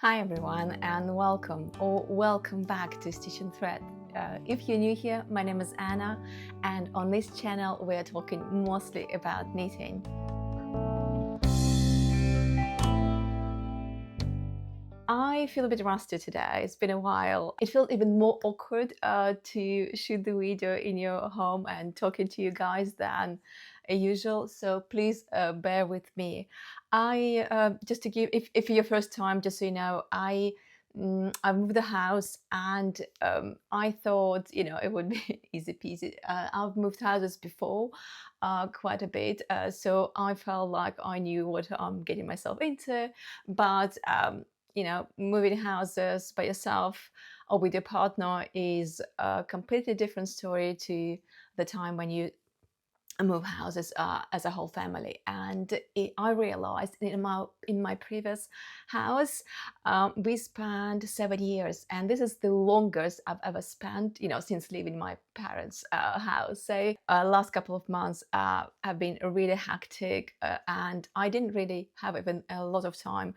Hi everyone and welcome back to Stitch and Thread. If you're new here, my name is Anna and on this channel we're talking mostly about knitting. I feel a bit rusty today. It's been a while. It felt even more awkward to shoot the video in your home and talking to you guys than usual, so please bear with me. Just to give, if you're your first time, just so you know, I moved the house and I thought, it would be easy peasy. I've moved houses before quite a bit, so I felt like I knew what I'm getting myself into, but moving houses by yourself or with your partner is a completely different story to the time when you move houses as a whole family. And I realized in my previous house we spent 7 years, and this is the longest I've ever spent since leaving my parents house. So last couple of months have been really hectic, and I didn't really have even a lot of time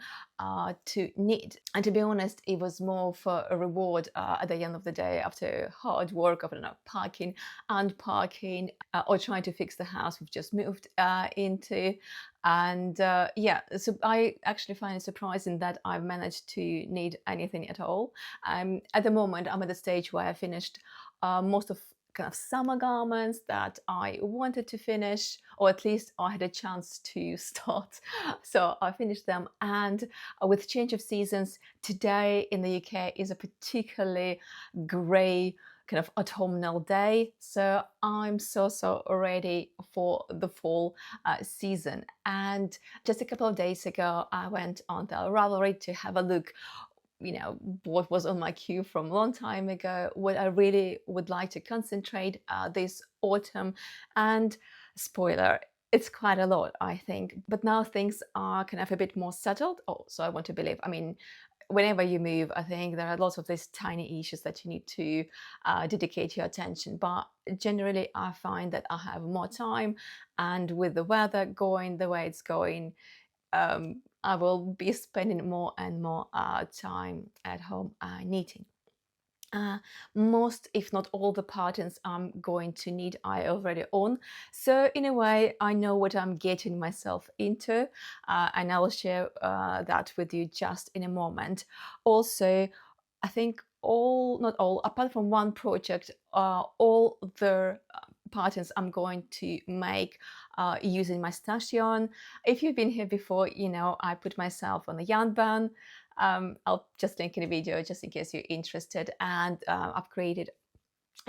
to knit. And to be honest, it was more for a reward at the end of the day after hard work of packing, unpacking, or trying to fix the house we've just moved into. And yeah, so I actually find it surprising that I've managed to knit anything at all. At the moment, I'm at the stage where I finished most of kind of summer garments that I wanted to finish, or at least I had a chance to start. So I finished them. And with change of seasons, today in the UK is a particularly grey kind of autumnal day, so I'm so ready for the fall season. And just a couple of days ago I went on the Ravelry to have a look, what was on my queue from a long time ago, what I really would like to concentrate this autumn. And spoiler, it's quite a lot, I think, but now things are kind of a bit more settled. Oh, so I want to believe, whenever you move, I think there are lots of these tiny issues that you need to dedicate your attention. But generally, I find that I have more time, and with the weather going the way it's going, I will be spending more and more time at home knitting. Most, if not all, the patterns I'm going to knit I already own. So in a way, I know what I'm getting myself into, and I'll share that with you just in a moment. Also, I think not all, apart from one project, all the patterns I'm going to make using my stash yarn. If you've been here before, I put myself on a yarn ban. I'll just link in the video just in case you're interested. And I've created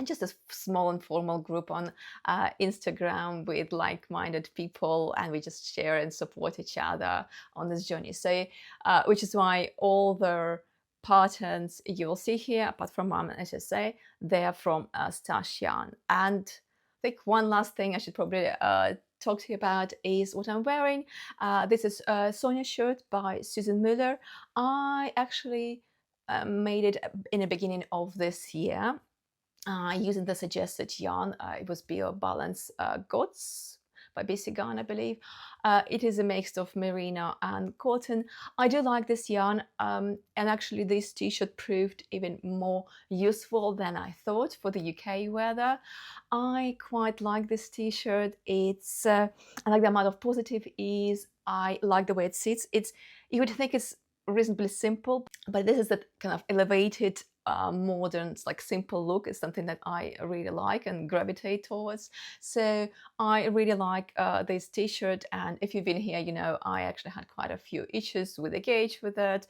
just a small informal group on Instagram with like-minded people, and we just share and support each other on this journey. So, which is why all the patterns you'll see here, apart from one, as I say, they're from stash yarn. And I think one last thing I should probably talk to you about is what I'm wearing. This is a SONYA shirt by Susanne Müller. I actually made it in the beginning of this year using the suggested yarn. It was Bio Balance Gods by BC Garn, I believe. It is a mix of merino and cotton. I do like this yarn, and actually this t-shirt proved even more useful than I thought for the UK weather. I quite like this t-shirt. It's I like the amount of positive ease. I like the way it sits. You would think it's reasonably simple, but this is that kind of elevated modern, like simple look is something that I really like and gravitate towards. So I really like this t-shirt, and if you've been here, I actually had quite a few issues with the gauge with it,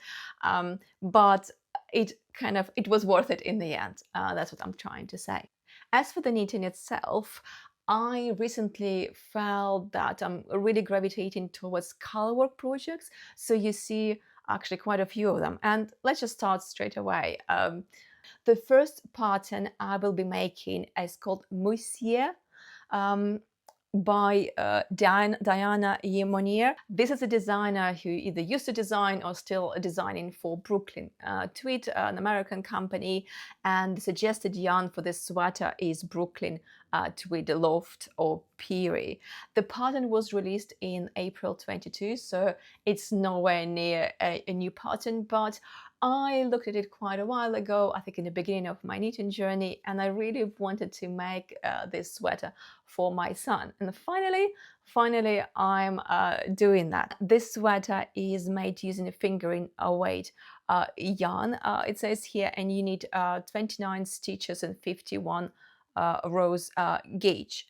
but it was worth it in the end. That's what I'm trying to say. As for the knitting itself, I recently felt that I'm really gravitating towards colorwork projects. So you see actually quite a few of them, and let's just start straight away. The first pattern I will be making is called Muisje by Diana Yi-Monnier. This is a designer who either used to design or still designing for Brooklyn Tweed, an American company, and the suggested yarn for this sweater is Brooklyn Tweed Loft, or Peary. The pattern was released in April 22, so it's nowhere near a new pattern, but I looked at it quite a while ago, I think in the beginning of my knitting journey, and I really wanted to make this sweater for my son. And finally I'm doing that. This sweater is made using a fingering weight yarn. It says here, and you need 29 stitches and 51 rows gauge.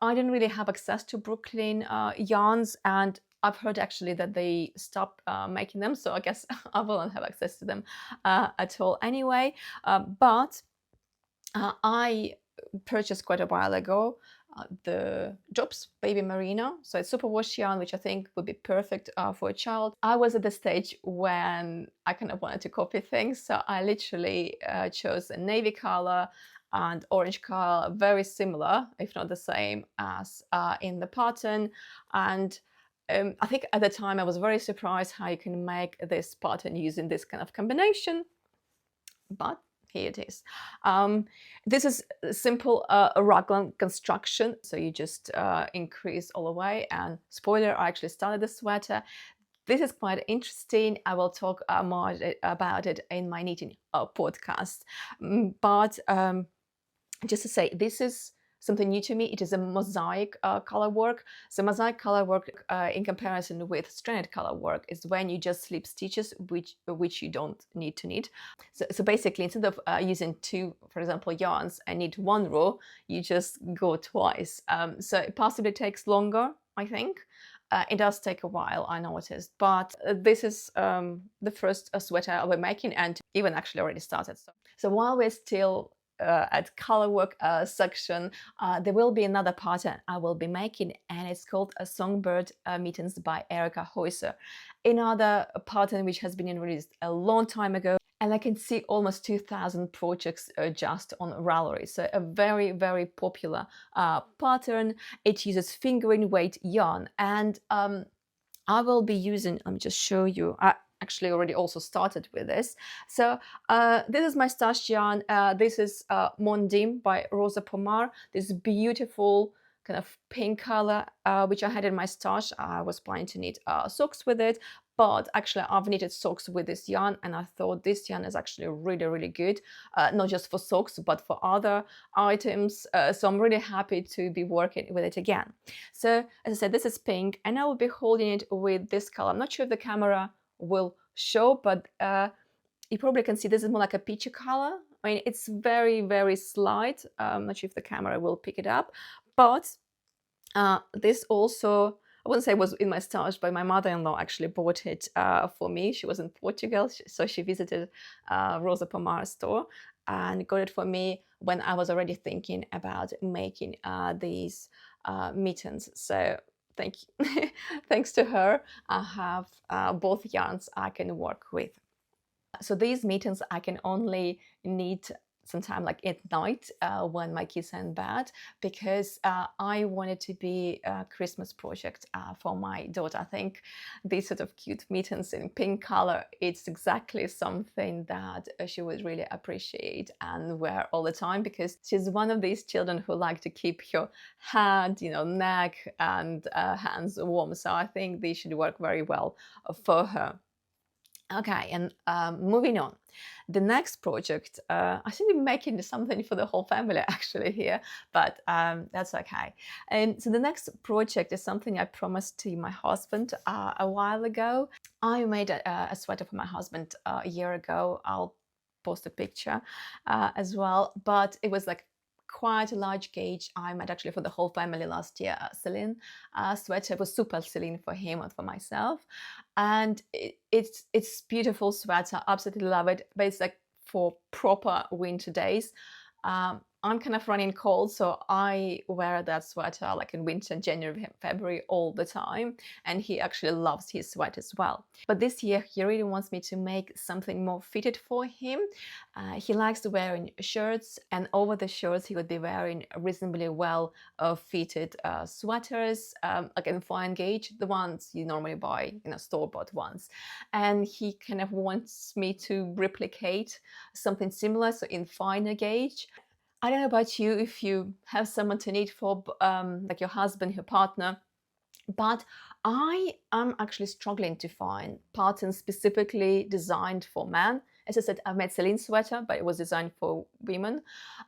I didn't really have access to Brooklyn yarns, and I've heard actually that they stopped making them, so I guess I won't have access to them at all anyway. But I purchased quite a while ago the Drops Baby Merino, so it's superwash yarn, which I think would be perfect for a child. I was at the stage when I kind of wanted to copy things, so I literally chose a navy color and orange color, very similar, if not the same as in the pattern. And I think at the time I was very surprised how you can make this pattern using this kind of combination, but here it is. This is a simple raglan construction, so you just increase all the way, and spoiler, I actually started the sweater. This is quite interesting. I will talk more about it in my knitting podcast. But just to say, this is something new to me. It is a mosaic color work. So mosaic color work in comparison with stranded color work is when you just slip stitches which you don't need to knit. So basically, instead of using two, for example, yarns and knit one row, you just go twice. So it possibly takes longer, I think. It does take a while, I noticed, but this is the first sweater I'll be making, and even actually already started. So while we're still at color work section, there will be another pattern I will be making, and it's called a Songbird Mittens by Erica Heusser. Another pattern which has been released a long time ago, and I can see almost 2,000 projects just on Ravelry. So a very, very popular pattern. It uses fingering weight yarn, and I will be using, let me just show you, I actually already also started with this. So this is my stash yarn. This is Mondim by Rosa Pomar. This beautiful kind of pink color, which I had in my stash. I was planning to knit socks with it, but actually I've knitted socks with this yarn, and I thought this yarn is actually really, really good, not just for socks, but for other items. So I'm really happy to be working with it again. So as I said, this is pink, and I will be holding it with this color. I'm not sure if the camera will show, but you probably can see this is more like a peachy color. I mean, it's very, very slight. I'm not sure if the camera will pick it up, but this also, I wouldn't say it was in my stash, but my mother-in-law actually bought it for me. She was in Portugal, so she visited Rosa Pomar's store and got it for me when I was already thinking about making these mittens. So thank you. Thanks to her, I have both yarns I can work with. So these mittens I can only knit sometime like at night when my kids are in bed, because I want it to be a Christmas project for my daughter. I think these sort of cute mittens in pink color, it's exactly something that she would really appreciate and wear all the time, because she's one of these children who like to keep your head, you know, neck and hands warm. So I think they should work very well for her. Okay, and moving on. The next project, I should be making something for the whole family actually here, but that's okay. And so the next project is something I promised to my husband a while ago. I made a sweater for my husband a year ago. I'll post a picture as well, but it was like quite a large gauge. I made actually for the whole family last year. Celine sweater. It was super Celine for him and for myself, and it's beautiful sweater. Absolutely love it. But it's like for proper winter days. I'm kind of running cold, so I wear that sweater like in winter, January, February, all the time. And he actually loves his sweater as well. But this year, he really wants me to make something more fitted for him. He likes to wearing shirts, and over the shirts, he would be wearing reasonably well fitted sweaters, like in fine gauge, the ones you normally buy, you know, store-bought ones. And he kind of wants me to replicate something similar, so in finer gauge. I don't know about you, if you have someone to knit for, like your husband, your partner, but I am actually struggling to find patterns specifically designed for men. As I said, I've made Celine's sweater, but it was designed for women.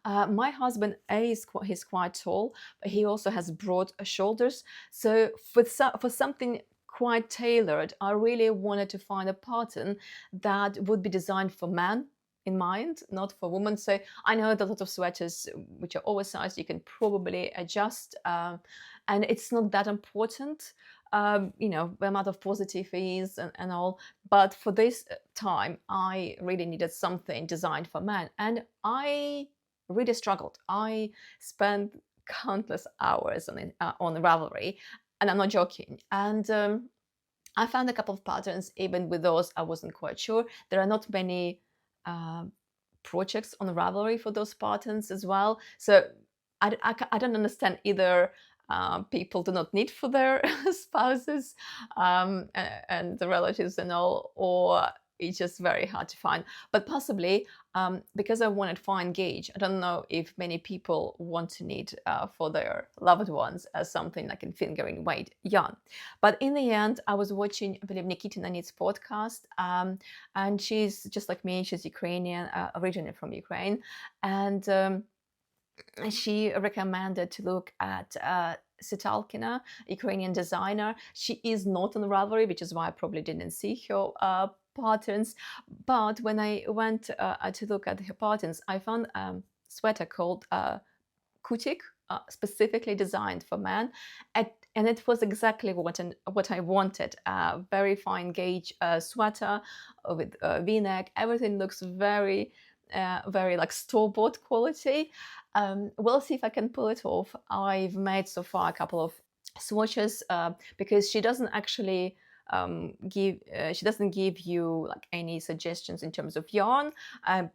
My husband, he's quite tall, but he also has broad shoulders. So for something quite tailored, I really wanted to find a pattern that would be designed for men in mind, not for women. So I know that a lot of sweaters which are oversized, you can probably adjust, and it's not that important, the amount of positive ease and all. But for this time, I really needed something designed for men, and I really struggled. I spent countless hours on Ravelry, and I'm not joking. And I found a couple of patterns. Even with those, I wasn't quite sure. There are not many uh, projects on Ravelry for those patterns as well. So I don't understand either. People do not knit for their spouses and the relatives and all, or it's just very hard to find. But possibly because I wanted fine gauge, I don't know if many people want to knit for their loved ones as something like in fingering weight yarn. But in the end, I was watching, I believe, Nikitina Knits podcast, and she's just like me. She's Ukrainian, originally from Ukraine, and she recommended to look at Sitalkina, Ukrainian designer. She is not on Ravelry, which is why I probably didn't see her patterns. But when I went to look at her patterns, I found a sweater called Kutik, specifically designed for men. And it was exactly what I wanted. Very fine gauge sweater with V-neck. Everything looks very, very like store-bought quality. We'll see if I can pull it off. I've made so far a couple of swatches because she doesn't actually she doesn't give you like any suggestions in terms of yarn.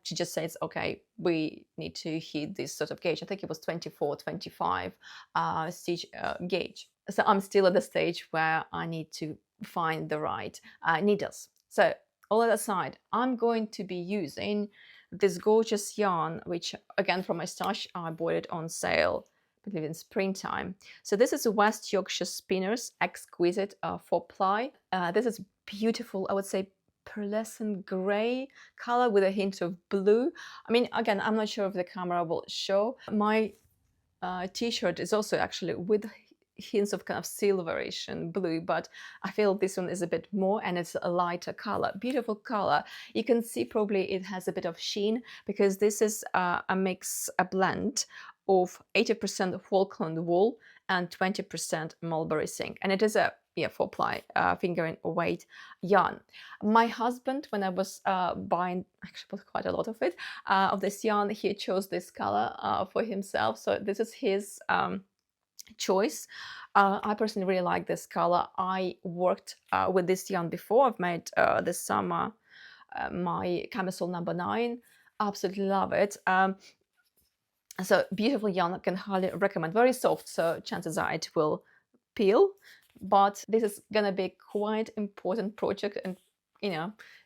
She just says, okay, we need to hit this sort of gauge. I think it was 24, 25 stitch gauge. So I'm still at the stage where I need to find the right needles. So all that aside, I'm going to be using this gorgeous yarn, which again from my stash, I bought it on sale, I believe in springtime. So this is a West Yorkshire Spinners Exquisite 4-ply. This is beautiful, I would say pearlescent grey color with a hint of blue. I mean, again, I'm not sure if the camera will show. My t-shirt is also actually with hints of kind of silverish and blue, but I feel this one is a bit more, and it's a lighter color. Beautiful color. You can see probably it has a bit of sheen because this is a blend of 80% Falkland wool and 20% mulberry silk, and it is a 4-ply fingering weight yarn. My husband, when I was buying, actually bought quite a lot of it, of this yarn, he chose this color for himself. So this is his choice. I personally really like this color. I worked with this yarn before. I've made this summer my camisole number 9. Absolutely love it. So beautiful yarn, I can highly recommend. Very soft, so chances are it will peel, but this is gonna be quite important project, and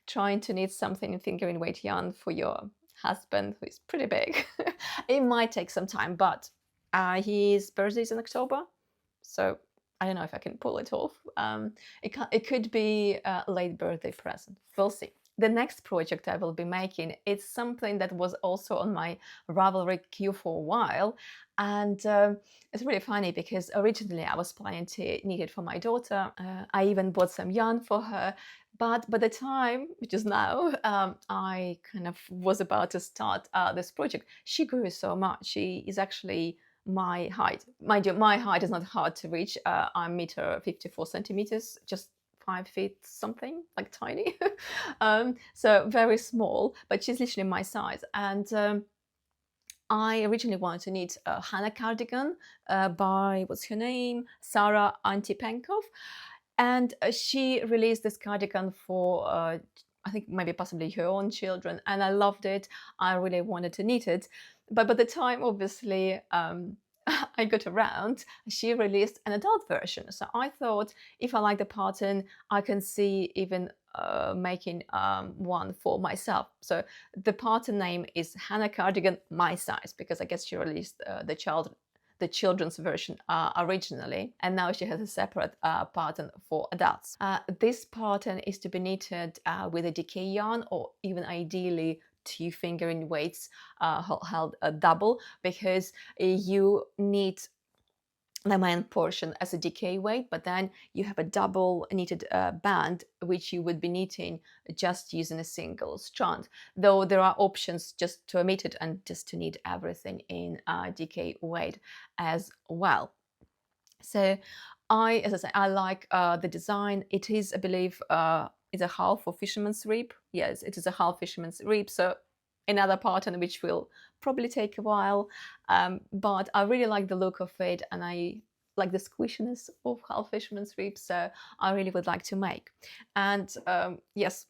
trying to knit something in fingering weight yarn for your husband who is pretty big. It might take some time, but his birthday is in October, so I don't know if I can pull it off. It could be a late birthday present. We'll see. The next project I will be making is something that was also on my Ravelry queue for a while, and it's really funny because originally I was planning to knit it for my daughter. I even bought some yarn for her, but by the time, which is now, I kind of was about to start this project, she grew so much. She is actually my height. Mind you, my height is not hard to reach. I'm 1.54 meters, just 5 feet something, like tiny. So very small, but she's literally my size. And I originally wanted to knit a Hannah cardigan by, what's her name? Sarah Antipenkov. And she released this cardigan for, I think maybe possibly her own children. And I loved it. I really wanted to knit it. But by the time, obviously, I got around, she released an adult version. So I thought if I like the pattern, I can see even making one for myself. So the pattern name is Hannah Cardigan My Size, because I guess she released the children's version originally, and now she has a separate pattern for adults. This pattern is to be knitted with a DK yarn, or even ideally 2 fingering weights held double, because you need the main portion as a DK weight, but then you have a double knitted band which you would be knitting just using a single strand, though there are options just to omit it and just to knit everything in DK weight as well. So as I say, I like the design. It is, I believe, it's a half for fisherman's rib. Yes, it is a half fisherman's rib. So another pattern which will probably take a while, but I really like the look of it, and I like the squishiness of half fisherman's rib. So I really would like to make. And yes,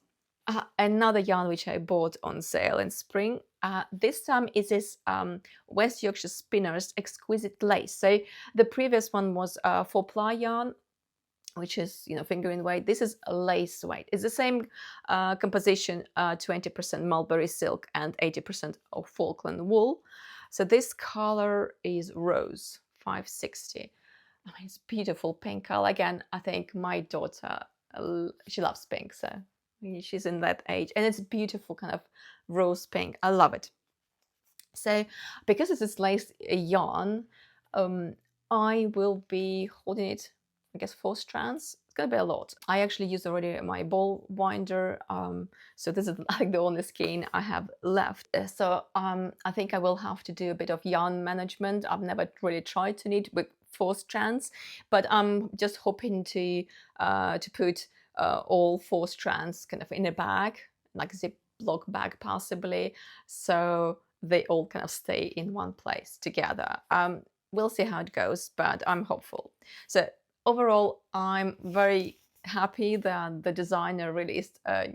another yarn which I bought on sale in spring. This time is this West Yorkshire Spinners Exquisite Lace. So the previous one was 4-ply yarn, which is, you know, fingering weight. This is a lace weight. It's the same composition, 20% mulberry silk and 80% of Falkland wool. So this color is rose, 560. I mean, it's beautiful pink color. Again, I think my daughter, she loves pink, so she's in that age, and it's beautiful kind of rose pink. I love it. So because it's this lace yarn, I will be holding it, I guess, 4 strands. It's gonna be a lot. I actually used already my ball winder, so this is like the only skein I have left. So I think I will have to do a bit of yarn management. I've never really tried to knit with 4 strands, but I'm just hoping to put all 4 strands kind of in a bag, like a Ziploc bag possibly, so they all kind of stay in one place together. We'll see how it goes, but I'm hopeful. So overall, I'm very happy that the designer released a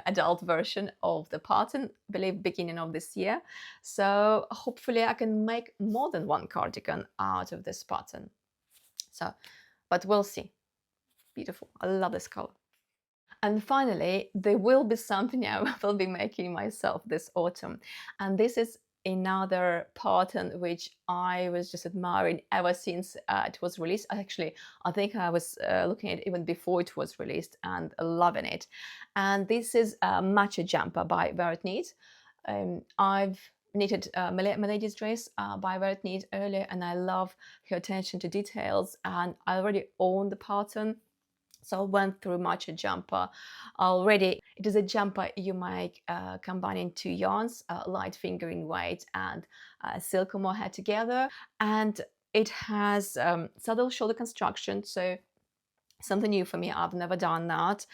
adult version of the pattern, I believe beginning of this year. So hopefully I can make more than one cardigan out of this pattern. So, but we'll see. Beautiful. I love this color. And finally, there will be something I will be making myself this autumn. And this is another pattern which I was just admiring ever since it was released. Actually, I think I was looking at it even before it was released and loving it. And this is a Matcha Jumper by Vert Knit. I've knitted Milady's dress by Vert Knit earlier, and I love her attention to details, and I already own the pattern. So I went through Matcha Jumper already. It is a jumper you make combining 2 yarns, light fingering weight and silk or mohair together. And it has saddle shoulder construction, so something new for me. I've never done that.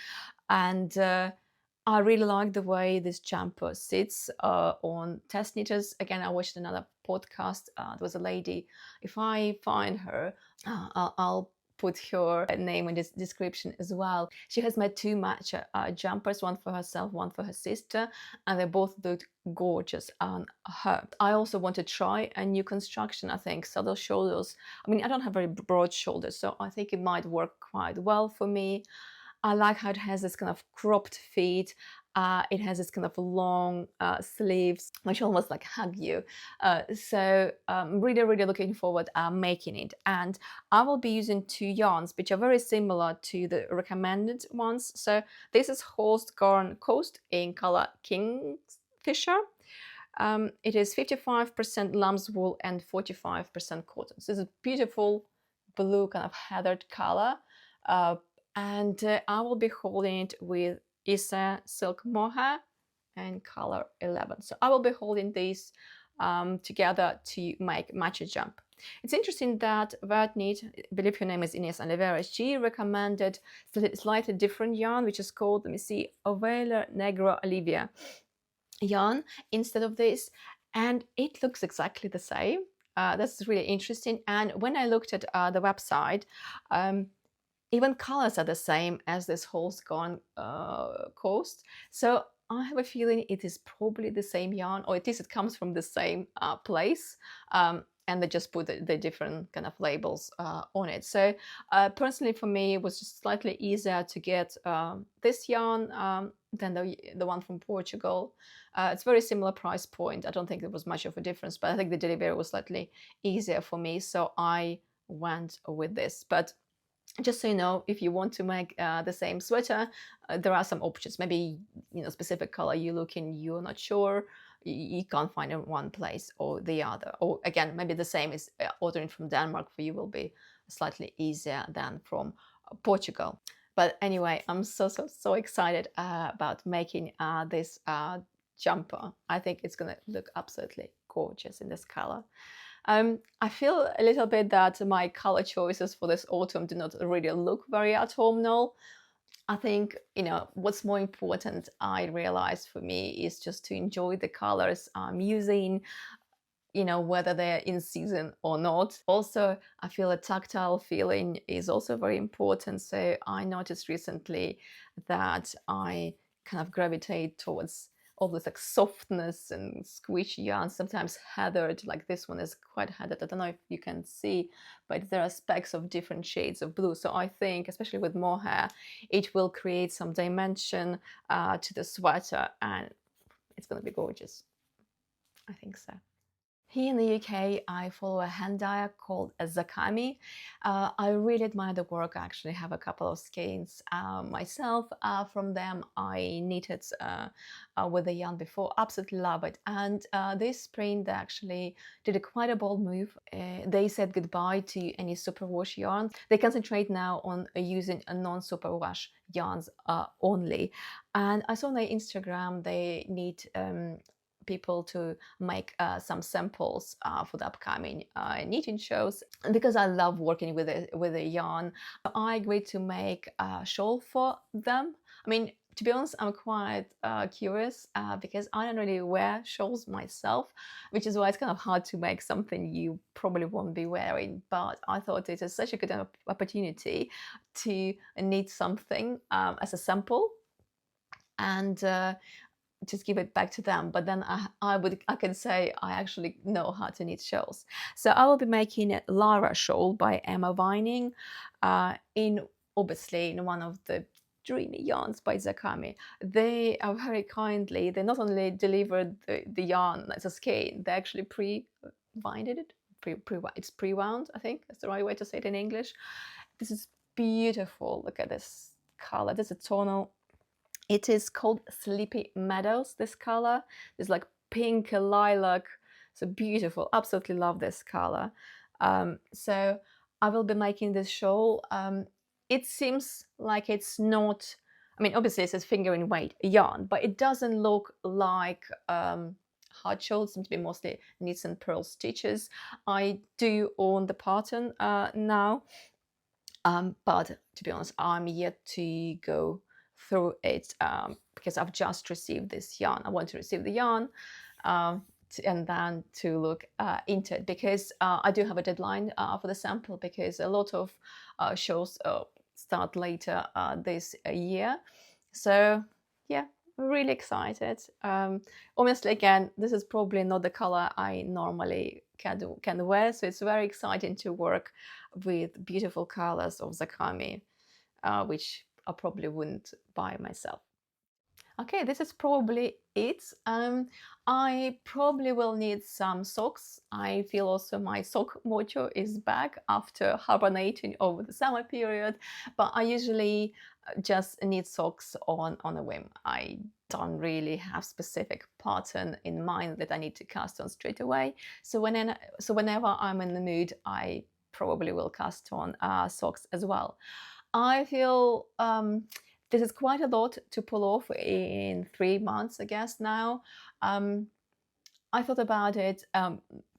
And I really like the way this jumper sits on test knitters. Again, I watched another podcast. There was a lady, if I find her, I'll put her name in this description as well. She has made 2 matcha jumpers, one for herself, one for her sister, and they both looked gorgeous on her. I also want to try a new construction, I think, saddle shoulders. I mean, I don't have very broad shoulders, so I think it might work quite well for me. I like how it has this kind of cropped feet. It has this kind of long sleeves, which almost like hug you. So really, really looking forward making it. And I will be using 2 yarns, which are very similar to the recommended ones. So this is Horst Garn Coast in color Kingfisher. It is 55% lamb's wool and 45% cotton. So it's a beautiful blue kind of heathered color. And I will be holding it with Isa Silk Mohair and color 11. So I will be holding these together to make Matcha Jump. It's interesting that Vert Knit, I believe her name is Ines Oliveira, she recommended a slightly different yarn, which is called, let me see, Ovela Negra Olivia yarn instead of this. And it looks exactly the same. That's really interesting. And when I looked at the website, even colors are the same as this Horst Garn Coast. So I have a feeling it is probably the same yarn, or at least it comes from the same place. and they just put the different kind of labels on it. So personally for me, it was just slightly easier to get this yarn than the one from Portugal. It's very similar price point. I don't think there was much of a difference, but I think the delivery was slightly easier for me, so I went with this. But just so you know, if you want to make the same sweater, there are some options. Maybe, you know, specific color you're looking, you're not sure, you can't find in one place or the other. Or again, maybe the same is ordering from Denmark for you will be slightly easier than from Portugal. But anyway, I'm so excited about making this jumper. I think it's gonna look absolutely gorgeous in this color. I feel a little bit that my color choices for this autumn do not really look very autumnal. I think, you know, what's more important, I realized for me, is just to enjoy the colors I'm using, you know, whether they're in season or not. Also, I feel a tactile feeling is also very important. So I noticed recently that I kind of gravitate towards all this like softness and squishy yarn, sometimes heathered, like this one is quite heathered. I don't know if you can see, but there are specks of different shades of blue. So I think, especially with mohair, it will create some dimension to the sweater, and it's going to be gorgeous. I think so. Here in the UK, I follow a hand dyer called Zakami. I really admire the work. I actually have a couple of skeins myself from them. I knitted with the yarn before, absolutely love it. And this spring, they actually did quite a bold move. They said goodbye to any superwash yarn. They concentrate now on using a non-superwash yarns only. And I saw on their Instagram they need people to make some samples for the upcoming knitting shows. And because I love working with a yarn, I agreed to make a shawl for them. I mean, to be honest, I'm quite curious because I don't really wear shawls myself, which is why it's kind of hard to make something you probably won't be wearing. But I thought it is such a good opportunity to knit something as a sample and just give it back to them. But then I can say I actually know how to knit shawls. So I will be making a Lara shawl by Emma Vining obviously in one of the dreamy yarns by Zakami. They are very kindly, they not only delivered the yarn as a skein, they actually pre-winded it. It's pre-wound, I think that's the right way to say it in English. This is beautiful. Look at this color. This is a tonal. It is called Sleepy Meadows, this color. It's like pink lilac. So beautiful. Absolutely love this color. So I will be making this shawl. It seems like it's not, I mean, obviously it says finger in weight yarn, but it doesn't look like hard shawl. It seems to be mostly knits and purl stitches. I do own the pattern now, but to be honest, I'm yet to go through it because I've just received this yarn. I want to receive the yarn and then to look into it, because I do have a deadline for the sample, because a lot of shows start later this year. So yeah, really excited. Honestly, again, this is probably not the color I normally can wear, so it's very exciting to work with beautiful colors of Zakami, which I probably wouldn't buy myself. Okay, this is probably it. I probably will need some socks. I feel also my sock mojo is back after hibernating over the summer period, but I usually just need socks on a whim. I don't really have specific pattern in mind that I need to cast on straight away. So whenever I'm in the mood, I probably will cast on socks as well. I feel this is quite a lot to pull off in 3 months, I guess, now. I thought about it,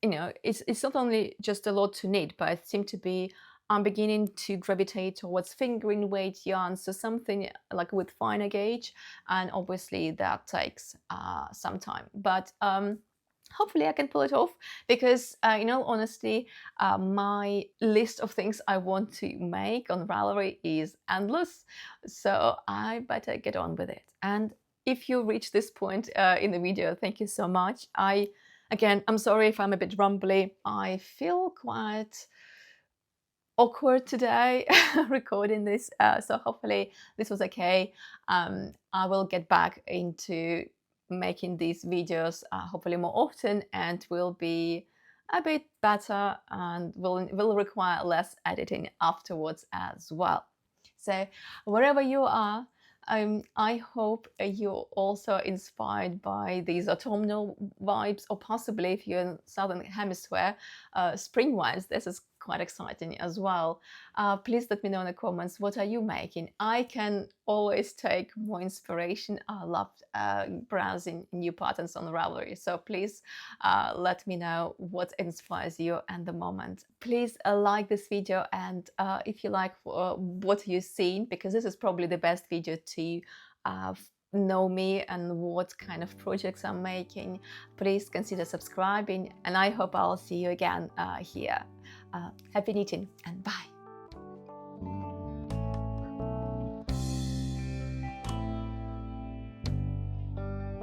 you know, it's not only just a lot to knit, but it seemed to be, I'm beginning to gravitate towards fingering weight yarn, so something like with finer gauge, and obviously that takes some time. But hopefully I can pull it off, because you know, honestly, my list of things I want to make on Ravelry is endless, so I better get on with it. And if you reach this point in the video, thank you so much. I Again, I'm sorry if I'm a bit rumbly. I feel quite awkward today recording this, so hopefully this was okay. I will get back into making these videos hopefully more often, and will be a bit better, and will require less editing afterwards as well. So wherever you are, I hope you're also inspired by these autumnal vibes, or possibly if you're in Southern Hemisphere, spring vibes. This is quite exciting as well. Please let me know in the comments, what are you making? I can always take more inspiration. I love browsing new patterns on Ravelry, so please let me know what inspires you at the moment. Please like this video, and if you like what you've seen, because this is probably the best video to know me and what kind of projects I'm making, please consider subscribing, and I hope I'll see you again here. Happy knitting, and bye.